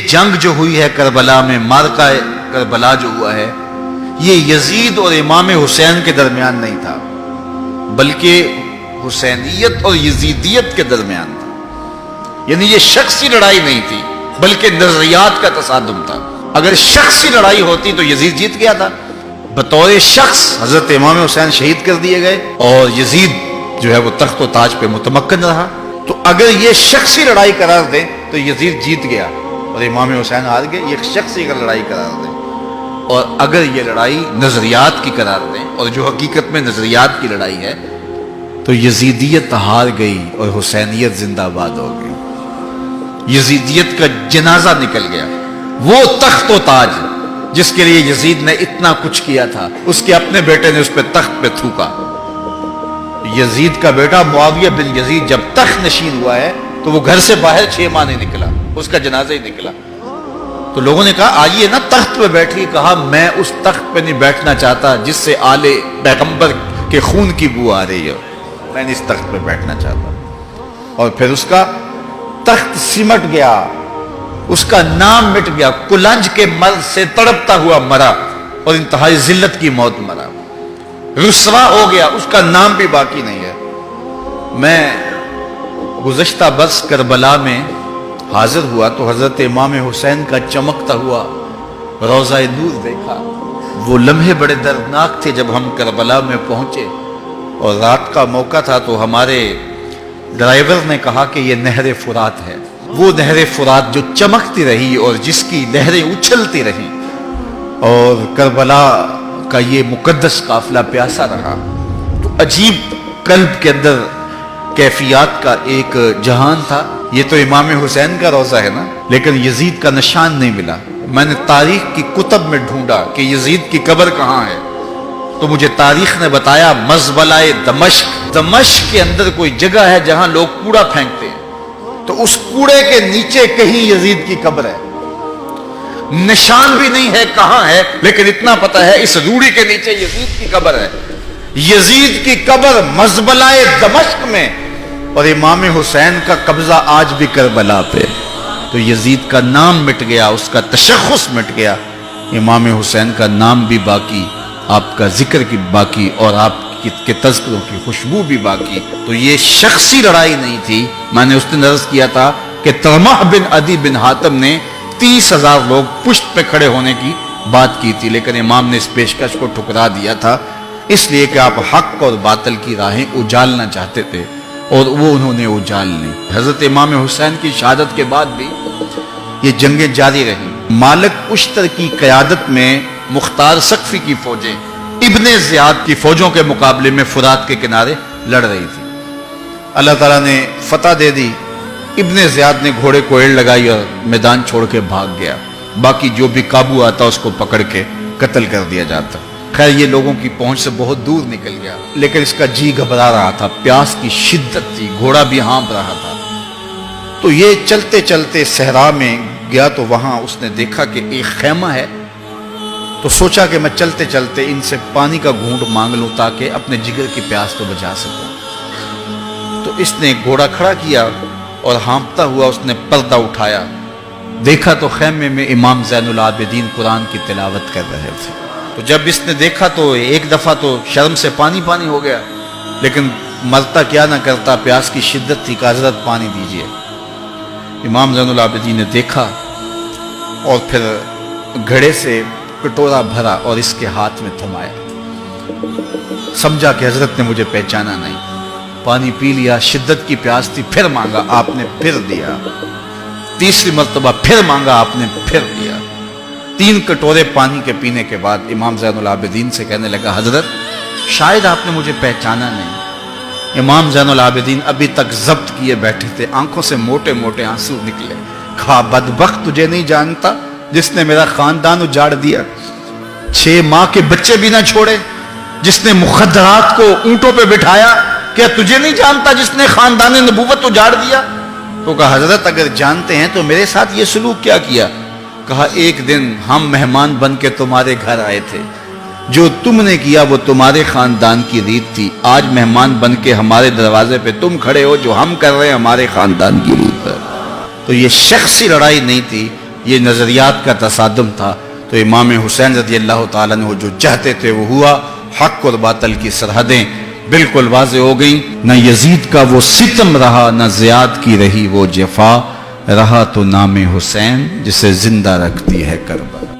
جنگ جو ہوئی ہے کربلا میں، مارکہ کربلا جو ہوا ہے، یہ یزید اور امام حسین کے درمیان نہیں تھا، بلکہ حسینیت اور یزیدیت کے درمیان تھا۔ یعنی یہ شخصی لڑائی نہیں تھی، بلکہ نظریات کا تصادم تھا۔ اگر شخصی لڑائی ہوتی تو یزید جیت گیا تھا، بطور شخص حضرت امام حسین شہید کر دیے گئے اور یزید جو ہے وہ تخت و تاج پہ متمکن رہا۔ تو اگر یہ شخصی لڑائی قرار دیں تو یزید جیت گیا اور امام حسین ہار گئے، یہ شخصی اگر لڑائی قرار دیں۔ اور اگر یہ لڑائی نظریات کی قرار دیں، اور جو حقیقت میں نظریات کی لڑائی ہے، تو یزیدیت ہار گئی اور حسینیت زندہ باد ہو گئی۔ یزیدیت کا جنازہ نکل گیا۔ وہ تخت و تاج جس کے لیے یزید نے اتنا کچھ کیا تھا، اس کے اپنے بیٹے نے اس پہ تخت پہ تھوکا۔ یزید کا بیٹا معاویہ بن یزید جب تخت نشین ہوا ہے تو وہ گھر سے باہر 6 ماہ نہیں نکلا، اس کا جنازہ ہی نکلا۔ تو لوگوں نے کہا آئیے نا تخت پہ بیٹھیے، کہا میں اس تخت پہ نہیں بیٹھنا چاہتا جس سے آل پیغمبر کے خون کی بو آ رہی ہے، میں نہیں اس تخت پہ بیٹھنا چاہتا۔ اور پھر اس کا تخت سمٹ گیا، اس کا نام مٹ گیا، کلنج کے مرض سے تڑپتا ہوا مرا اور انتہائی ذلت کی موت مرا، رسوا ہو گیا، اس کا نام بھی باقی نہیں ہے۔ میں گزشتہ برس کربلا میں حاضر ہوا تو حضرت امام حسین کا چمکتا ہوا روضہ نور دیکھا۔ وہ لمحے بڑے دردناک تھے جب ہم کربلا میں پہنچے اور رات کا موقع تھا، تو ہمارے ڈرائیور نے کہا کہ یہ نہر فرات ہے، وہ نہر فرات جو چمکتی رہی اور جس کی لہریں اچھلتی رہیں، اور کربلا کا یہ مقدس قافلہ پیاسا رہا۔ تو عجیب قلب کے اندر کیفیات کا ایک جہان تھا۔ یہ تو امام حسین کا روضہ ہے نا، لیکن یزید کا نشان نہیں ملا۔ میں نے تاریخ کی کتب میں ڈھونڈا کہ یزید کی قبر کہاں ہے، تو مجھے تاریخ نے بتایا مزبلہ دمشق، دمشق کے اندر کوئی جگہ ہے جہاں لوگ کوڑا پھینکتے ہیں، تو اس کوڑے کے نیچے کہیں یزید کی قبر ہے۔ نشان بھی نہیں ہے کہاں ہے، لیکن اتنا پتا ہے اس روڑی کے نیچے یزید کی قبر ہے۔ یزید کی قبر مزبلہ دمشق میں، اور امام حسین کا قبضہ آج بھی کربلا پہ۔ تو یزید کا نام مٹ گیا، اس کا تشخص مٹ گیا، امام حسین کا نام بھی باقی، آپ کا ذکر کی باقی، اور آپ کے تذکروں کی خوشبو بھی باقی۔ تو یہ شخصی لڑائی نہیں تھی۔ میں نے اس دن عرض کیا تھا کہ طلحہ بن عدی بن حاتم نے 30,000 لوگ پشت پہ کھڑے ہونے کی بات کی تھی، لیکن امام نے اس پیشکش کو ٹھکرا دیا تھا، اس لیے کہ آپ حق اور باطل کی راہیں اجالنا چاہتے تھے، اور وہ انہوں نے اجال لی۔ حضرت امام حسین کی شہادت کے بعد بھی یہ جنگیں جاری رہیں۔ مالک اشتر کی قیادت میں مختار سقفی کی فوجیں ابن زیاد کی فوجوں کے مقابلے میں فرات کے کنارے لڑ رہی تھی۔ اللہ تعالیٰ نے فتح دے دی، ابن زیاد نے گھوڑے کو ایڑ لگائی اور میدان چھوڑ کے بھاگ گیا، باقی جو بھی قابو آتا اس کو پکڑ کے قتل کر دیا جاتا۔ خیر یہ لوگوں کی پہنچ سے بہت دور نکل گیا، لیکن اس کا جی گھبرا رہا تھا، پیاس کی شدت تھی، گھوڑا بھی ہانپ رہا تھا۔ تو یہ چلتے چلتے صحرا میں گیا تو وہاں اس نے دیکھا کہ ایک خیمہ ہے، تو سوچا کہ میں چلتے چلتے ان سے پانی کا گھونٹ مانگ لوں تاکہ اپنے جگر کی پیاس تو بجھا سکوں۔ تو اس نے گھوڑا کھڑا کیا اور ہانپتا ہوا اس نے پردہ اٹھایا، دیکھا تو خیمے میں امام زین العابدین قرآن کی تلاوت کر رہے تھے۔ تو جب اس نے دیکھا تو ایک دفعہ تو شرم سے پانی پانی ہو گیا، لیکن مرتا کیا نہ کرتا، پیاس کی شدت تھی کہ حضرت پانی دیجئے۔ امام زین العابدین نے دیکھا اور پھر گھڑے سے کٹورا بھرا اور اس کے ہاتھ میں تھمایا، سمجھا کہ حضرت نے مجھے پہچانا نہیں، پانی پی لیا، شدت کی پیاس تھی، پھر مانگا، آپ نے پھر دیا، تیسری مرتبہ پھر مانگا، آپ نے پھر دیا۔ 3 کٹورے پانی کے پینے کے بعد امام زین العابدین سے کہنے لگا حضرت شاید آپ نے مجھے پہچانا نہیں۔ امام زین العابدین ابھی تک ضبط کیے بیٹھے تھے، آنکھوں سے موٹے موٹے آنسو نکلے۔ کہا بدبخت تجھے نہیں جانتا جس نے میرا خاندان اجاڑ دیا، 6 ماہ کے بچے بھی نہ چھوڑے، جس نے مخدرات کو اونٹوں پہ بٹھایا، کیا تجھے نہیں جانتا جس نے خاندان نبوت اجاڑ دیا؟ تو کہا حضرت اگر جانتے ہیں تو میرے ساتھ یہ سلوک کیا کیا؟ کہا ایک دن ہم مہمان بن کے تمہارے گھر آئے تھے، جو تم نے کیا وہ تمہارے خاندان کی ریت تھی، آج مہمان بن کے ہمارے دروازے پہ تم کھڑے ہو، جو ہم کر رہے ہیں ہمارے خاندان کی ریت ہے۔ تو یہ شخصی لڑائی نہیں تھی، یہ نظریات کا تصادم تھا، تو امام حسین رضی اللہ تعالیٰ عنہ جو چاہتے تھے وہ ہوا، حق اور باطل کی سرحدیں بالکل واضح ہو گئیں، نہ یزید کا وہ ستم رہا، نہ زیاد کی رہی وہ جفا، رہا تو نام حسین جسے زندہ رکھتی ہے کربلا۔